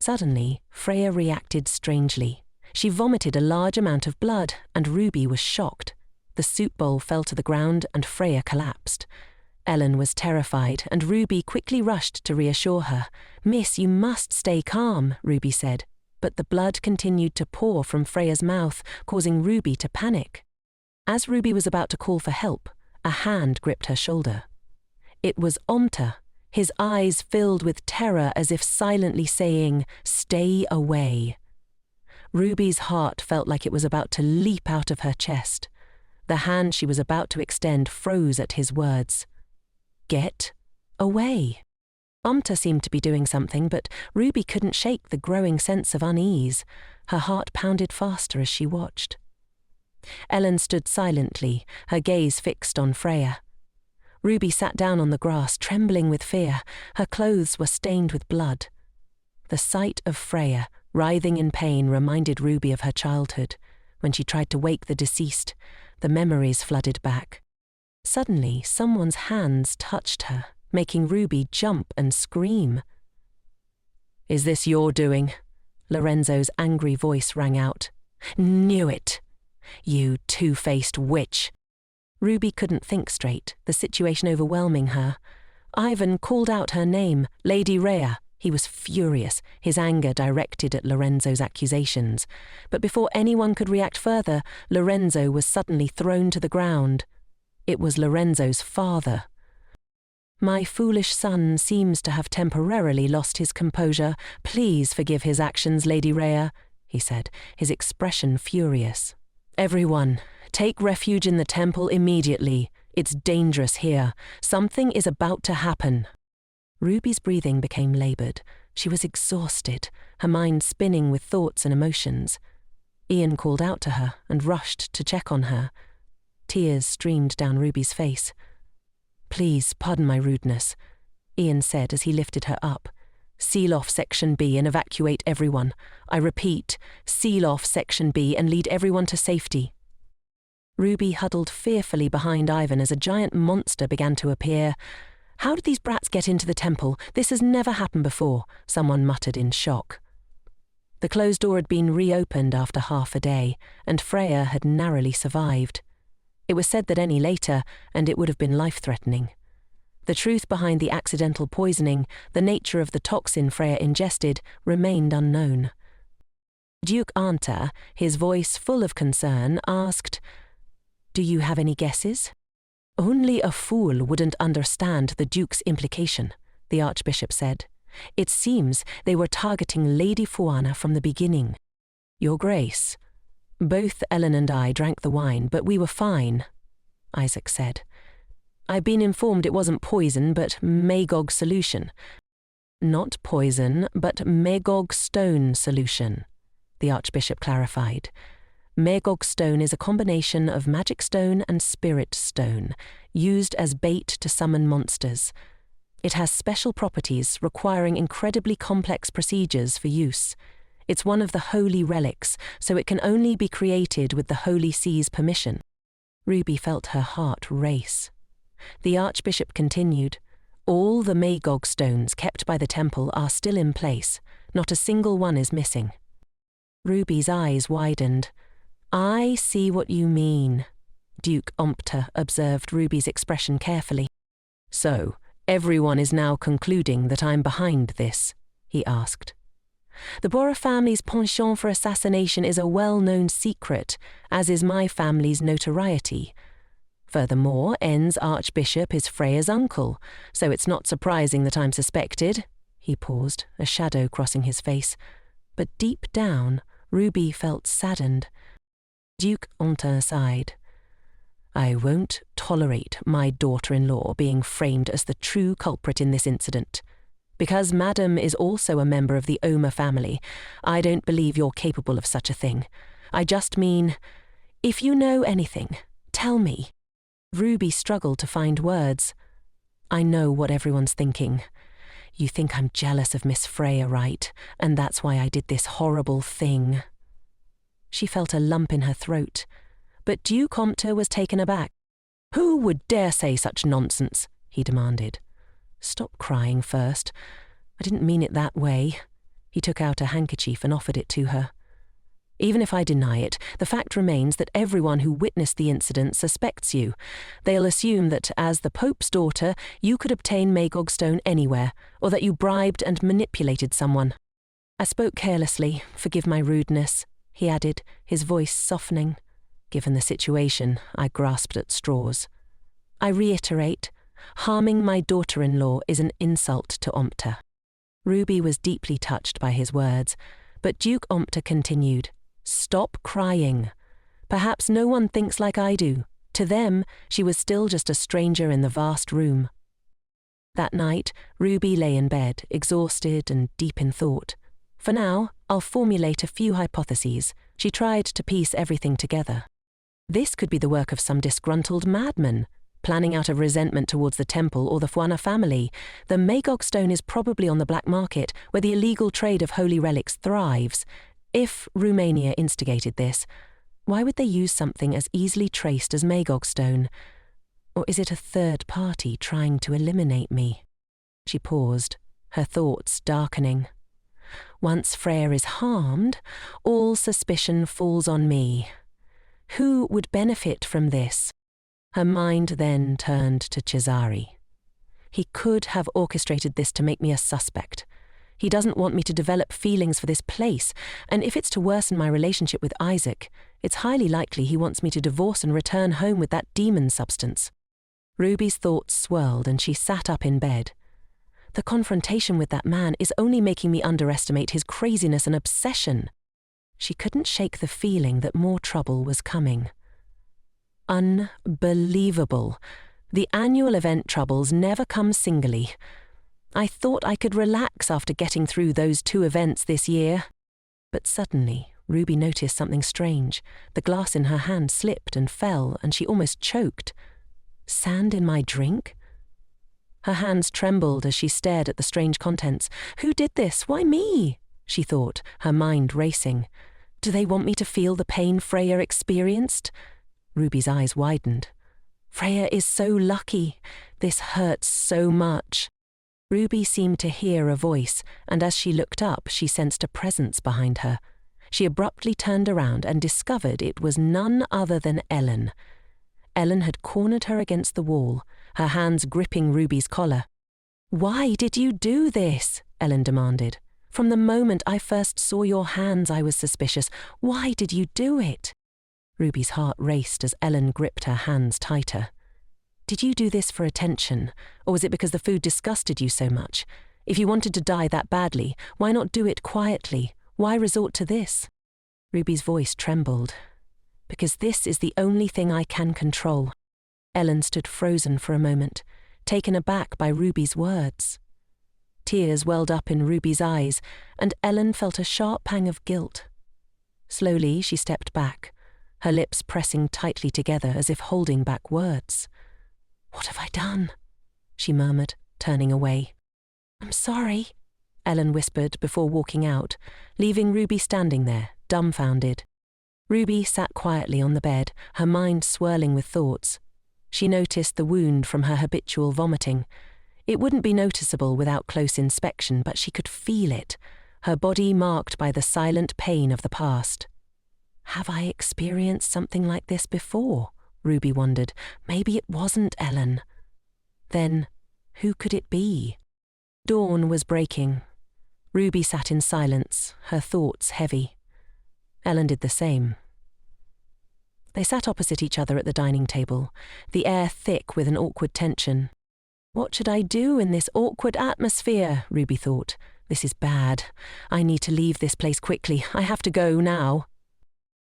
Suddenly, Freya reacted strangely. She vomited a large amount of blood, and Ruby was shocked. The soup bowl fell to the ground, and Freya collapsed. Ellen was terrified, and Ruby quickly rushed to reassure her. "Miss, you must stay calm," Ruby said. But the blood continued to pour from Freya's mouth, causing Ruby to panic. As Ruby was about to call for help, a hand gripped her shoulder. It was Omerta, his eyes filled with terror as if silently saying, "Stay away." Ruby's heart felt like it was about to leap out of her chest. The hand she was about to extend froze at his words. "Get away." Omerta seemed to be doing something, but Ruby couldn't shake the growing sense of unease. Her heart pounded faster as she watched. Ellen stood silently, her gaze fixed on Freya. Ruby sat down on the grass, trembling with fear. Her clothes were stained with blood. The sight of Freya, writhing in pain, reminded Ruby of her childhood. When she tried to wake the deceased, the memories flooded back. Suddenly, someone's hands touched her, making Ruby jump and scream. "Is this your doing?" Lorenzo's angry voice rang out. "Knew it! You two-faced witch!" Ruby couldn't think straight, the situation overwhelming her. Ivan called out her name, Lady Rhea. He was furious, his anger directed at Lorenzo's accusations. But before anyone could react further, Lorenzo was suddenly thrown to the ground. It was Lorenzo's father. "My foolish son seems to have temporarily lost his composure. Please forgive his actions, Lady Rhea," he said, his expression furious. "Everyone, take refuge in the temple immediately. It's dangerous here. Something is about to happen." Ruby's breathing became labored. She was exhausted, her mind spinning with thoughts and emotions. Ian called out to her and rushed to check on her. Tears streamed down Ruby's face. "Please, pardon my rudeness," Ian said as he lifted her up. "Seal off Section B and evacuate everyone. I repeat, seal off Section B and lead everyone to safety." Ruby huddled fearfully behind Ivan as a giant monster began to appear. "How did these brats get into the temple? This has never happened before," someone muttered in shock. The closed door had been reopened after half a day, and Freya had narrowly survived. It was said that any later, and it would have been life-threatening. The truth behind the accidental poisoning, the nature of the toxin Freya ingested, remained unknown. Duke Anta, his voice full of concern, asked, "Do you have any guesses?" "Only a fool wouldn't understand the Duke's implication," the Archbishop said. "It seems they were targeting Lady Fuana from the beginning." "Your Grace, both Ellen and I drank the wine, but we were fine," Isaac said. "I've been informed it wasn't poison, but Magog solution." "Not poison, but Magog stone solution," the Archbishop clarified. Magog stone is a combination of magic stone and spirit stone, used as bait to summon monsters. It has special properties requiring incredibly complex procedures for use. It's one of the holy relics, so it can only be created with the Holy See's permission. Ruby felt her heart race. The Archbishop continued, "All the Magog stones kept by the temple are still in place. Not a single one is missing." Ruby's eyes widened. "I see what you mean." Duke Omerta observed Ruby's expression carefully. "So, everyone is now concluding that I'm behind this?" he asked. "The Borgia family's penchant for assassination is a well-known secret, as is my family's notoriety. Furthermore, En's Archbishop is Freya's uncle, so it's not surprising that I'm suspected." He paused, a shadow crossing his face. But deep down, Ruby felt saddened. Duke Omerta sighed. "I won't tolerate my daughter-in-law being framed as the true culprit in this incident. Because Madam is also a member of the Omer family, I don't believe you're capable of such a thing. I just mean, if you know anything, tell me." Ruby struggled to find words. "I know what everyone's thinking. You think I'm jealous of Miss Freya, right? And that's why I did this horrible thing." She felt a lump in her throat, but Duke Omerta was taken aback. "Who would dare say such nonsense?" he demanded. "Stop crying first. I didn't mean it that way." He took out a handkerchief and offered it to her. Even if I deny it, the fact remains that everyone who witnessed the incident suspects you. They'll assume that, as the Pope's daughter, you could obtain Magog stone anywhere, or that you bribed and manipulated someone. I spoke carelessly, forgive my rudeness, he added, his voice softening. Given the situation, I grasped at straws. I reiterate, harming my daughter-in-law is an insult to Omerta. Ruby was deeply touched by his words, but Duke Omerta continued, Stop crying. Perhaps no one thinks like I do. To them, she was still just a stranger in the vast room. That night, Ruby lay in bed, exhausted and deep in thought. For now, I'll formulate a few hypotheses. She tried to piece everything together. This could be the work of some disgruntled madman, planning out of resentment towards the temple or the Fuana family. The Magog stone is probably on the black market, where the illegal trade of holy relics thrives. If Romania instigated this, why would they use something as easily traced as Magog stone? Or is it a third party trying to eliminate me? She paused, her thoughts darkening. Once Freya is harmed, all suspicion falls on me. Who would benefit from this? Her mind then turned to Cesare. He could have orchestrated this to make me a suspect. He doesn't want me to develop feelings for this place, and if it's to worsen my relationship with Isaac, it's highly likely he wants me to divorce and return home with that demon substance. Ruby's thoughts swirled and she sat up in bed. The confrontation with that man is only making me underestimate his craziness and obsession. She couldn't shake the feeling that more trouble was coming. Unbelievable. The annual event troubles never come singly. I thought I could relax after getting through those 2 events this year. But suddenly, Ruby noticed something strange. The glass in her hand slipped and fell, and she almost choked. Sand in my drink? Her hands trembled as she stared at the strange contents. Who did this? Why me? She thought, her mind racing. Do they want me to feel the pain Freya experienced? Ruby's eyes widened. Freya is so lucky. This hurts so much. Ruby seemed to hear a voice, and as she looked up, she sensed a presence behind her. She abruptly turned around and discovered it was none other than Elle. Elle had cornered her against the wall, her hands gripping Ruby's collar. Why did you do this? Elle demanded. From the moment I first saw your hands, I was suspicious. Why did you do it? Ruby's heart raced as Elle gripped her hands tighter. Did you do this for attention, or was it because the food disgusted you so much? If you wanted to die that badly, why not do it quietly? Why resort to this? Ruby's voice trembled. Because this is the only thing I can control. Elle stood frozen for a moment, taken aback by Ruby's words. Tears welled up in Ruby's eyes, and Elle felt a sharp pang of guilt. Slowly she stepped back, her lips pressing tightly together as if holding back words. What have I done? She murmured, turning away. I'm sorry, Elle whispered before walking out, leaving Ruby standing there, dumbfounded. Ruby sat quietly on the bed, her mind swirling with thoughts. She noticed the wound from her habitual vomiting. It wouldn't be noticeable without close inspection, but she could feel it, her body marked by the silent pain of the past. Have I experienced something like this before? Ruby wondered. Maybe it wasn't Elle. Then, who could it be? Dawn was breaking. Ruby sat in silence, her thoughts heavy. Elle did the same. They sat opposite each other at the dining table, the air thick with an awkward tension. What should I do in this awkward atmosphere? Ruby thought. This is bad. I need to leave this place quickly. I have to go now.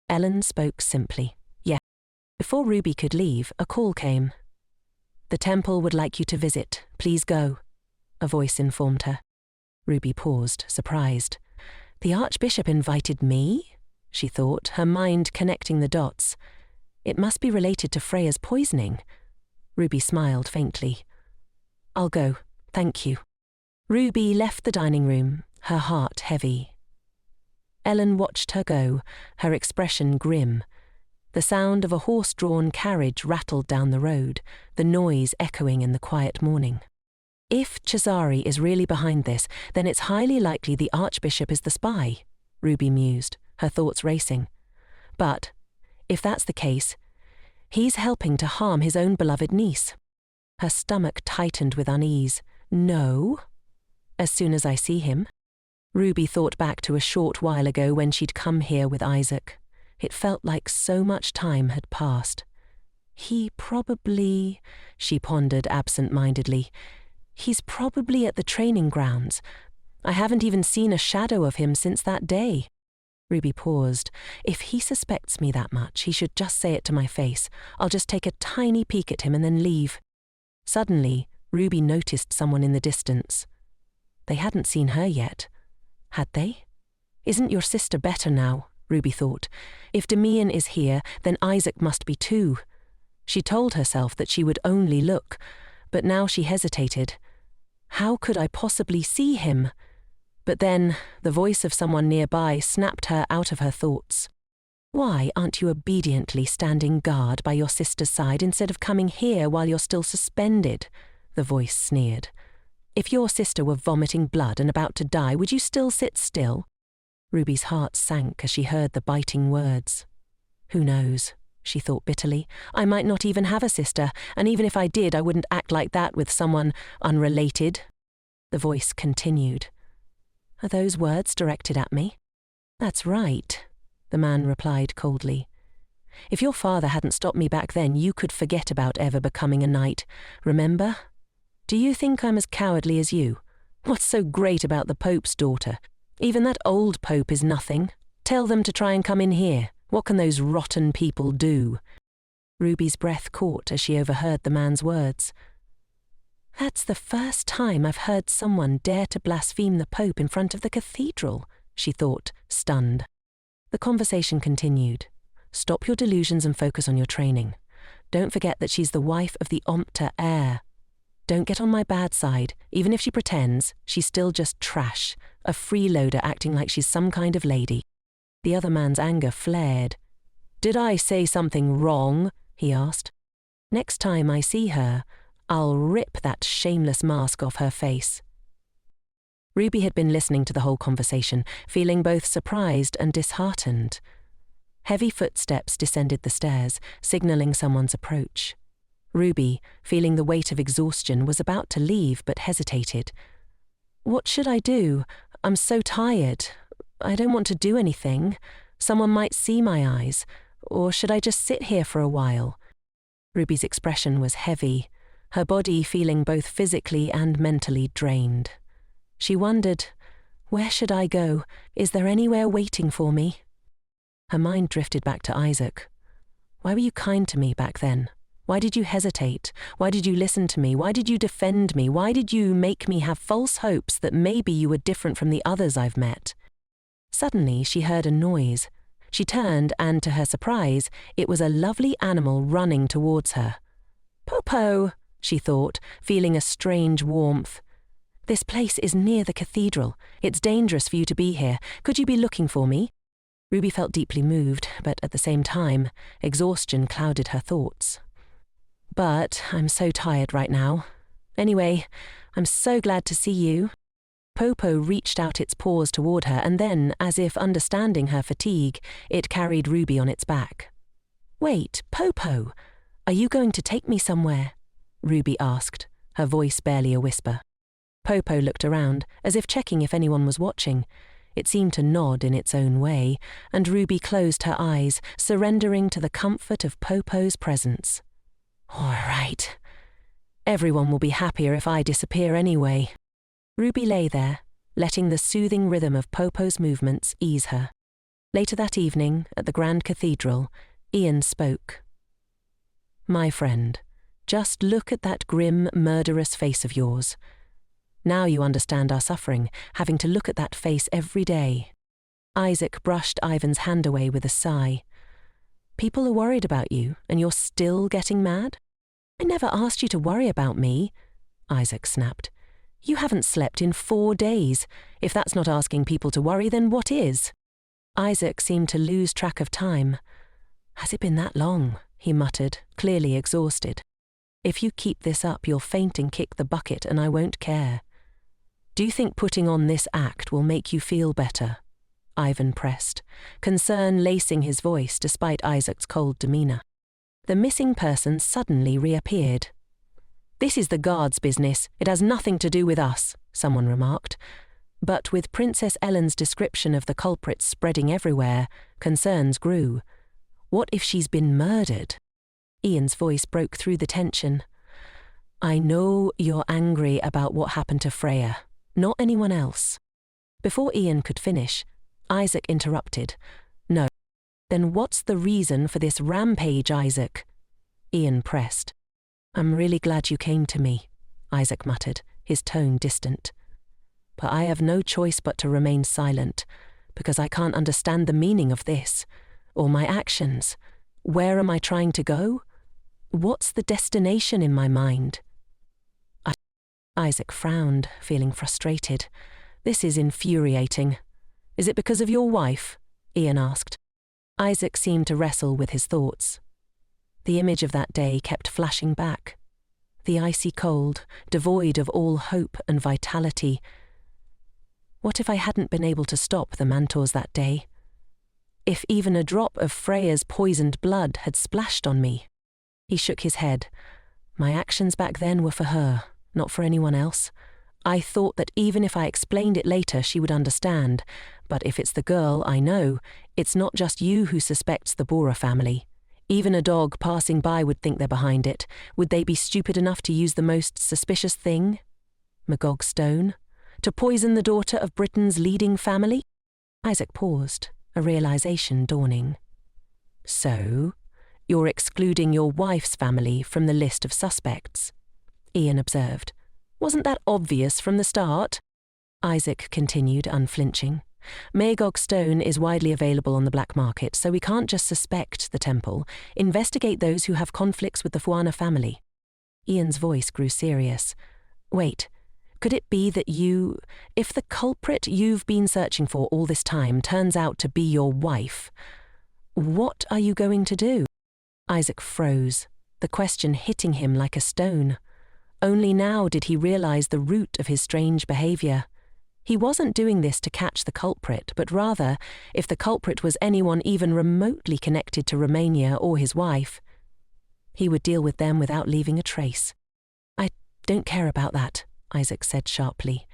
Elle spoke simply. Yes. Before Ruby could leave, a call came. The temple would like you to visit. Please go, a voice informed her. Ruby paused, surprised. The Archbishop invited me? She thought, her mind connecting the dots. It must be related to Freya's poisoning. Ruby smiled faintly. I'll go, thank you. Ruby left the dining room, her heart heavy. Elle watched her go, her expression grim. The sound of a horse-drawn carriage rattled down the road, the noise echoing in the quiet morning. If Cesare is really behind this, then it's highly likely the Archbishop is the spy, Ruby mused, her thoughts racing. But, if that's the case, he's helping to harm his own beloved niece. Her stomach tightened with unease. No? As soon as I see him? Ruby thought back to a short while ago when she'd come here with Isaac. It felt like so much time had passed. He probably, she pondered absent-mindedly, he's probably at the training grounds. I haven't even seen a shadow of him since that day. Ruby paused. If he suspects me that much, he should just say it to my face. I'll just take a tiny peek at him and then leave. Suddenly, Ruby noticed someone in the distance. They hadn't seen her yet. Had they? Isn't your sister better now? Ruby thought. If Damian is here, then Isaac must be too. She told herself that she would only look, but now she hesitated. How could I possibly see him? But then, the voice of someone nearby snapped her out of her thoughts. Why aren't you obediently standing guard by your sister's side instead of coming here while you're still suspended? The voice sneered. If your sister were vomiting blood and about to die, would you still sit still? Ruby's heart sank as she heard the biting words. Who knows, she thought bitterly. I might not even have a sister, and even if I did, I wouldn't act like that with someone unrelated. The voice continued. Are those words directed at me? That's right, the man replied coldly. If your father hadn't stopped me back then, you could forget about ever becoming a knight. Remember? Do you think I'm as cowardly as you? What's so great about the Pope's daughter? Even that old Pope is nothing. Tell them to try and come in here. What can those rotten people do? Ruby's breath caught as she overheard the man's words. That's the first time I've heard someone dare to blaspheme the Pope in front of the cathedral, she thought, stunned. The conversation continued. Stop your delusions and focus on your training. Don't forget that she's the wife of the Omerta heir. Don't get on my bad side. Even if she pretends, she's still just trash, a freeloader acting like she's some kind of lady. The other man's anger flared. Did I say something wrong? He asked. Next time I see her, I'll rip that shameless mask off her face. Ruby had been listening to the whole conversation, feeling both surprised and disheartened. Heavy footsteps descended the stairs, signalling someone's approach. Ruby, feeling the weight of exhaustion, was about to leave but hesitated. What should I do? I'm so tired. I don't want to do anything. Someone might see my eyes. Or should I just sit here for a while? Ruby's expression was heavy, her body feeling both physically and mentally drained. She wondered, where should I go? Is there anywhere waiting for me? Her mind drifted back to Isaac. Why were you kind to me back then? Why did you hesitate? Why did you listen to me? Why did you defend me? Why did you make me have false hopes that maybe you were different from the others I've met? Suddenly, she heard a noise. She turned and, to her surprise, it was a lovely animal running towards her. Popo, she thought, feeling a strange warmth. This place is near the cathedral. It's dangerous for you to be here. Could you be looking for me? Ruby felt deeply moved, but at the same time, exhaustion clouded her thoughts. But I'm so tired right now. Anyway, I'm so glad to see you. Popo reached out its paws toward her, and then, as if understanding her fatigue, it carried Ruby on its back. Wait, Popo, are you going to take me somewhere? Ruby asked, her voice barely a whisper. Popo looked around, as if checking if anyone was watching. It seemed to nod in its own way, and Ruby closed her eyes, surrendering to the comfort of Popo's presence. All right. Everyone will be happier if I disappear anyway. Ruby lay there, letting the soothing rhythm of Popo's movements ease her. Later that evening, at the Grand Cathedral, Ian spoke. My friend, just look at that grim, murderous face of yours. Now you understand our suffering, having to look at that face every day. Isaac brushed Ivan's hand away with a sigh. People are worried about you, and you're still getting mad? I never asked you to worry about me, Isaac snapped. You haven't slept in 4 days. If that's not asking people to worry, then what is? Isaac seemed to lose track of time. Has it been that long? He muttered, clearly exhausted. If you keep this up, you'll faint and kick the bucket and I won't care. Do you think putting on this act will make you feel better? Ivan pressed, concern lacing his voice despite Isaac's cold demeanor. The missing person suddenly reappeared. This is the guard's business. It has nothing to do with us, someone remarked. But with Princess Ellen's description of the culprit spreading everywhere, concerns grew. What if she's been murdered? Ian's voice broke through the tension. I know you're angry about what happened to Freya, not anyone else. Before Ian could finish, Isaac interrupted. No. Then what's the reason for this rampage, Isaac? Ian pressed. I'm really glad you came to me, Isaac muttered, his tone distant. But I have no choice but to remain silent, because I can't understand the meaning of this, or my actions. Where am I trying to go? What's the destination in my mind? Isaac frowned, feeling frustrated. This is infuriating. Is it because of your wife? Ian asked. Isaac seemed to wrestle with his thoughts. The image of that day kept flashing back. The icy cold, devoid of all hope and vitality. What if I hadn't been able to stop the Mantors that day? If even a drop of Freya's poisoned blood had splashed on me? He shook his head. My actions back then were for her, not for anyone else. I thought that even if I explained it later, she would understand. But if it's the girl I know, it's not just you who suspects the Bora family. Even a dog passing by would think they're behind it. Would they be stupid enough to use the most suspicious thing? Magog Stone? To poison the daughter of Britain's leading family? Isaac paused, a realization dawning. So, you're excluding your wife's family from the list of suspects, Ian observed. Wasn't that obvious from the start? Isaac continued, unflinching. Magog Stone is widely available on the black market, so we can't just suspect the temple. Investigate those who have conflicts with the Fuana family. Ian's voice grew serious. Wait, could it be that if the culprit you've been searching for all this time turns out to be your wife, what are you going to do? Isaac froze, the question hitting him like a stone. Only now did he realize the root of his strange behavior. He wasn't doing this to catch the culprit, but rather, if the culprit was anyone even remotely connected to Romania or his wife, he would deal with them without leaving a trace. I don't care about that, Isaac said sharply.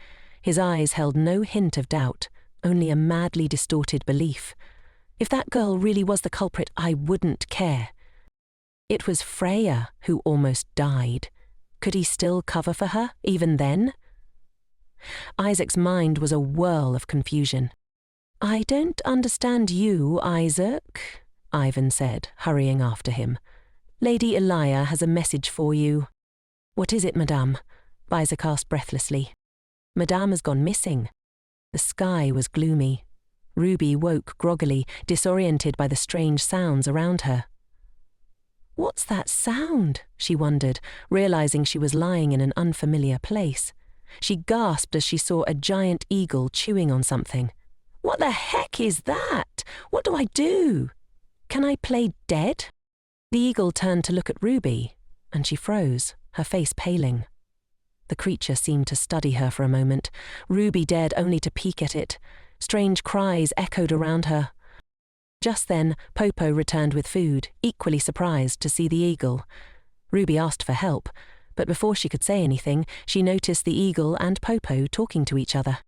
His eyes held no hint of doubt, only a madly distorted belief. If that girl really was the culprit, I wouldn't care. It was Freya who almost died. Could he still cover for her, even then? Isaac's mind was a whirl of confusion. I don't understand you, Isaac, Ivan said, hurrying after him. Lady Elia has a message for you. What is it, Madame? Isaac asked breathlessly. Madame has gone missing. The sky was gloomy. Ruby woke groggily, disoriented by the strange sounds around her. What's that sound? She wondered, realizing she was lying in an unfamiliar place. She gasped as she saw a giant eagle chewing on something. What the heck is that? What do I do? Can I play dead? The eagle turned to look at Ruby, and she froze, her face paling. The creature seemed to study her for a moment. Ruby dared only to peek at it. Strange cries echoed around her. Just then, Popo returned with food, equally surprised to see the eagle. Ruby asked for help, but before she could say anything, she noticed the eagle and Popo talking to each other.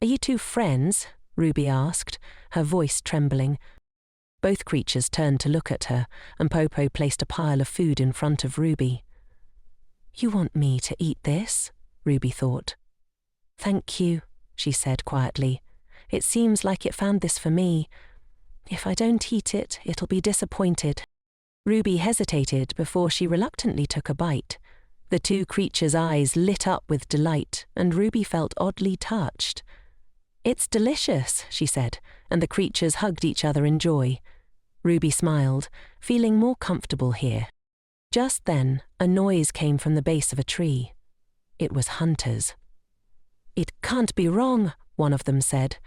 Are you two friends? Ruby asked, her voice trembling. Both creatures turned to look at her, and Popo placed a pile of food in front of Ruby. You want me to eat this? Ruby thought. Thank you, she said quietly. It seems like it found this for me. If I don't eat it, it'll be disappointed. Ruby hesitated before she reluctantly took a bite. The two creatures' eyes lit up with delight, and Ruby felt oddly touched. It's delicious, she said, and the creatures hugged each other in joy. Ruby smiled, feeling more comfortable here. Just then, a noise came from the base of a tree. It was hunters. It can't be wrong, one of them said.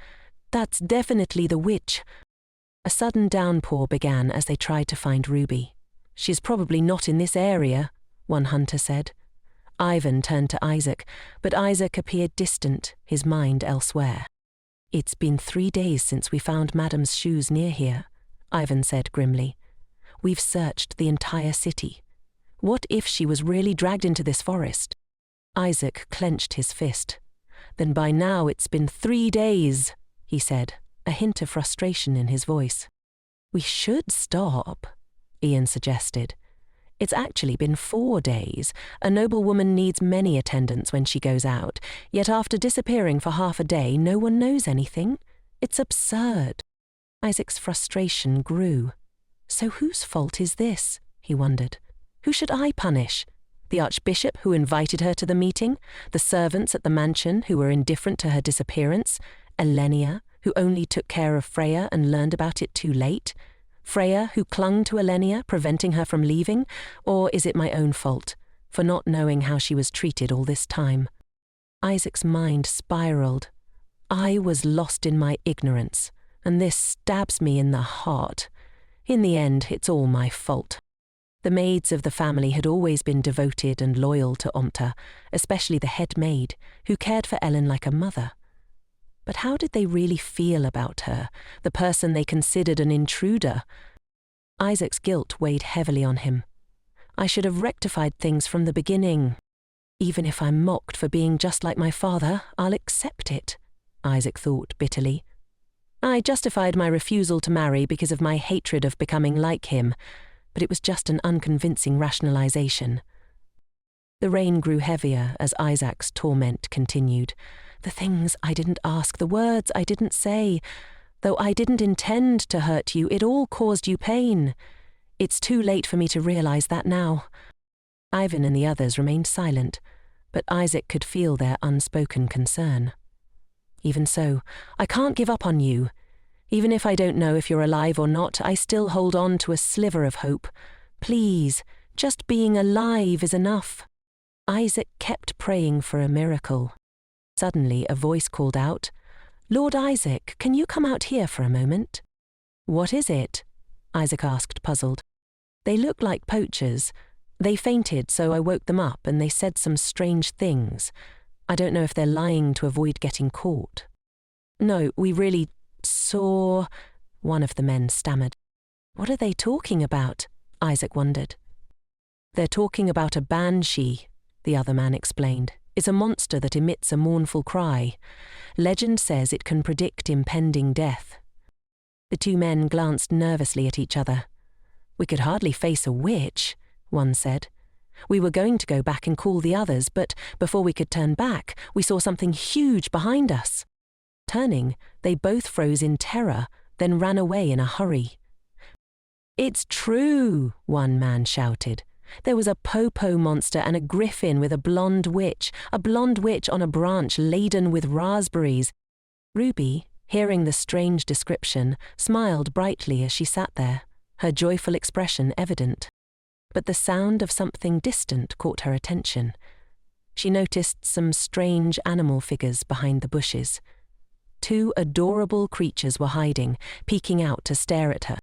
That's definitely the witch. A sudden downpour began as they tried to find Ruby. She's probably not in this area, one hunter said. Ivan turned to Isaac, but Isaac appeared distant, his mind elsewhere. It's been 3 days since we found Madam's shoes near here, Ivan said grimly. We've searched the entire city. What if she was really dragged into this forest? Isaac clenched his fist. Then by now it's been 3 days, he said, a hint of frustration in his voice. We should stop, Ian suggested. It's actually been 4 days. A noble woman needs many attendants when she goes out, yet after disappearing for half a day, no one knows anything. It's absurd. Isaac's frustration grew. So whose fault is this? He wondered. Who should I punish? The Archbishop who invited her to the meeting? The servants at the mansion who were indifferent to her disappearance? Elenia, who only took care of Freya and learned about it too late? Freya, who clung to Elenia, preventing her from leaving? Or is it my own fault, for not knowing how she was treated all this time? Isaac's mind spiraled. I was lost in my ignorance, and this stabs me in the heart. In the end, it's all my fault. The maids of the family had always been devoted and loyal to Omerta, especially the head maid, who cared for Ellen like a mother. But how did they really feel about her, the person they considered an intruder? Isaac's guilt weighed heavily on him. I should have rectified things from the beginning. Even if I'm mocked for being just like my father, I'll accept it, Isaac thought bitterly. I justified my refusal to marry because of my hatred of becoming like him, but it was just an unconvincing rationalization. The rain grew heavier as Isaac's torment continued. The things I didn't ask, the words I didn't say. Though I didn't intend to hurt you, it all caused you pain. It's too late for me to realize that now. Ivan and the others remained silent, but Isaac could feel their unspoken concern. Even so, I can't give up on you. Even if I don't know if you're alive or not, I still hold on to a sliver of hope. Please, just being alive is enough. Isaac kept praying for a miracle. Suddenly, a voice called out, Lord Isaac, can you come out here for a moment? What is it? Isaac asked, puzzled. They look like poachers. They fainted, so I woke them up, and they said some strange things. I don't know if they're lying to avoid getting caught. No, we really saw, one of the men stammered. What are they talking about? Isaac wondered. They're talking about a banshee, the other man explained. It's a monster that emits a mournful cry. Legend says it can predict impending death. The two men glanced nervously at each other. We could hardly face a witch, one said. We were going to go back and call the others, but before we could turn back, we saw something huge behind us. Turning, they both froze in terror, then ran away in a hurry. It's true, one man shouted. There was a Popo monster and a griffin with a blonde witch on a branch laden with raspberries. Ruby, hearing the strange description, smiled brightly as she sat there, her joyful expression evident. But the sound of something distant caught her attention. She noticed some strange animal figures behind the bushes. 2 adorable creatures were hiding, peeking out to stare at her.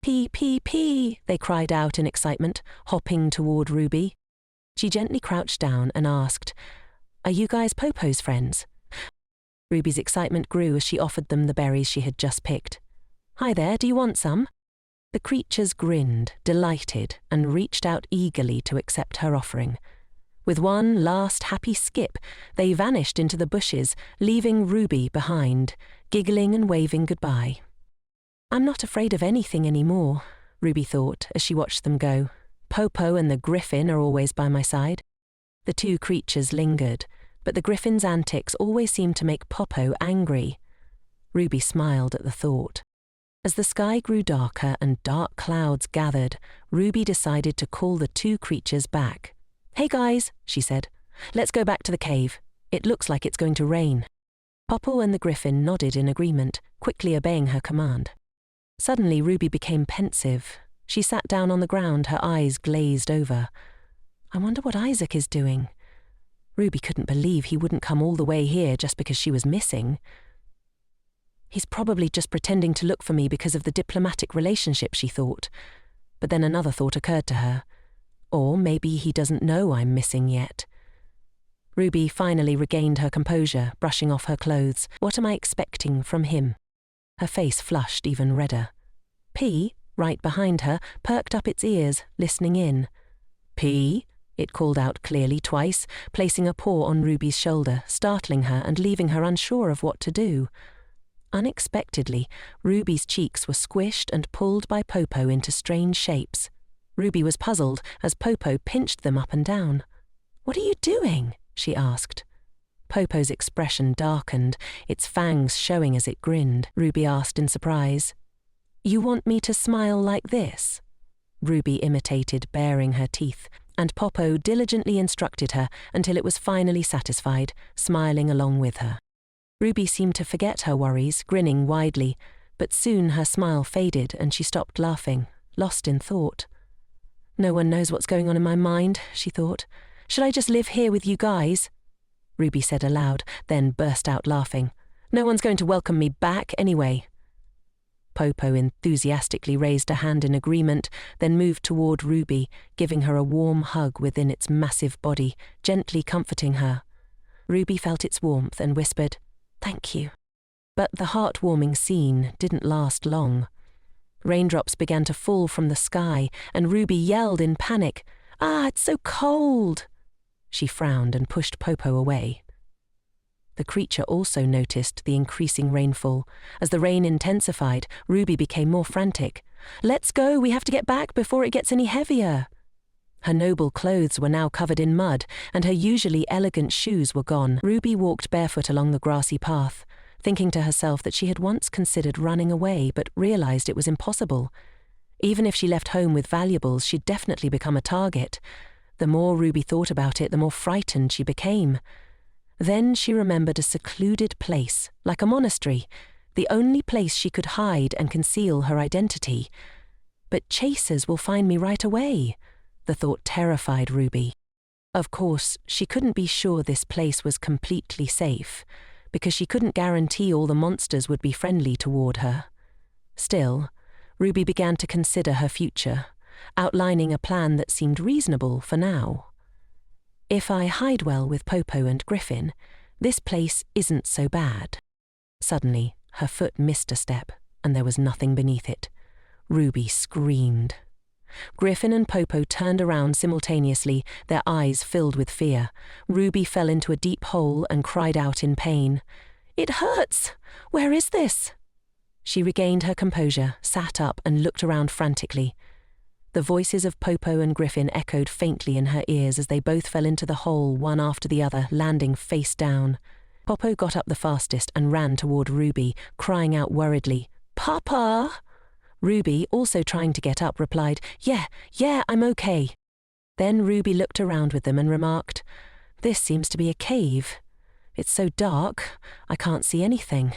Pee, pee, pee, they cried out in excitement, hopping toward Ruby. She gently crouched down and asked, Are you guys Popo's friends? Ruby's excitement grew as she offered them the berries she had just picked. Hi there, do you want some? The creatures grinned, delighted, and reached out eagerly to accept her offering. With one last happy skip, they vanished into the bushes, leaving Ruby behind, giggling and waving goodbye. I'm not afraid of anything anymore, Ruby thought as she watched them go. Popo and the griffin are always by my side. The 2 creatures lingered, but the griffin's antics always seemed to make Popo angry. Ruby smiled at the thought. As the sky grew darker and dark clouds gathered, Ruby decided to call the 2 creatures back. Hey guys, she said. Let's go back to the cave. It looks like it's going to rain. Popo and the griffin nodded in agreement, quickly obeying her command. Suddenly Ruby became pensive. She sat down on the ground, her eyes glazed over. I wonder what Isaac is doing. Ruby couldn't believe he wouldn't come all the way here just because she was missing. He's probably just pretending to look for me because of the diplomatic relationship, she thought. But then another thought occurred to her. Or maybe he doesn't know I'm missing yet. Ruby finally regained her composure, brushing off her clothes. What am I expecting from him? Her face flushed even redder. P, right behind her, perked up its ears, listening in. P, it called out clearly twice, placing a paw on Ruby's shoulder, startling her and leaving her unsure of what to do. Unexpectedly, Ruby's cheeks were squished and pulled by Popo into strange shapes. Ruby was puzzled as Popo pinched them up and down. "What are you doing?" she asked. Popo's expression darkened, its fangs showing as it grinned. Ruby asked in surprise. "You want me to smile like this?" Ruby imitated, baring her teeth, and Popo diligently instructed her until it was finally satisfied, smiling along with her. Ruby seemed to forget her worries, grinning widely, but soon her smile faded and she stopped laughing, lost in thought. "No one knows what's going on in my mind," she thought. "Should I just live here with you guys?" Ruby said aloud, then burst out laughing. "No one's going to welcome me back anyway." Popo enthusiastically raised a hand in agreement, then moved toward Ruby, giving her a warm hug within its massive body, gently comforting her. Ruby felt its warmth and whispered, "Thank you." But the heartwarming scene didn't last long. Raindrops began to fall from the sky, and Ruby yelled in panic, "Ah, it's so cold!" She frowned and pushed Popo away. The creature also noticed the increasing rainfall. As the rain intensified, Ruby became more frantic. "Let's go, we have to get back before it gets any heavier." Her noble clothes were now covered in mud, and her usually elegant shoes were gone. Ruby walked barefoot along the grassy path, thinking to herself that she had once considered running away but realized it was impossible. Even if she left home with valuables, she'd definitely become a target. The more Ruby thought about it, the more frightened she became. Then she remembered a secluded place, like a monastery, the only place she could hide and conceal her identity. "But chasers will find me right away," the thought terrified Ruby. Of course, she couldn't be sure this place was completely safe, because she couldn't guarantee all the monsters would be friendly toward her. Still, Ruby began to consider her future, outlining a plan that seemed reasonable for now. "If I hide well with Popo and Griffin, this place isn't so bad." Suddenly, her foot missed a step, and there was nothing beneath it. Ruby screamed. Griffin and Popo turned around simultaneously, their eyes filled with fear. Ruby fell into a deep hole and cried out in pain. "It hurts! Where is this?" She regained her composure, sat up and looked around frantically. The voices of Popo and Griffin echoed faintly in her ears as they both fell into the hole one after the other, landing face down. Popo got up the fastest and ran toward Ruby, crying out worriedly, "Papa!" Ruby, also trying to get up, replied, Yeah, I'm okay." Then Ruby looked around with them and remarked, "This seems to be a cave. It's so dark, I can't see anything."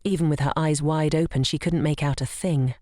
Even with her eyes wide open, she couldn't make out a thing.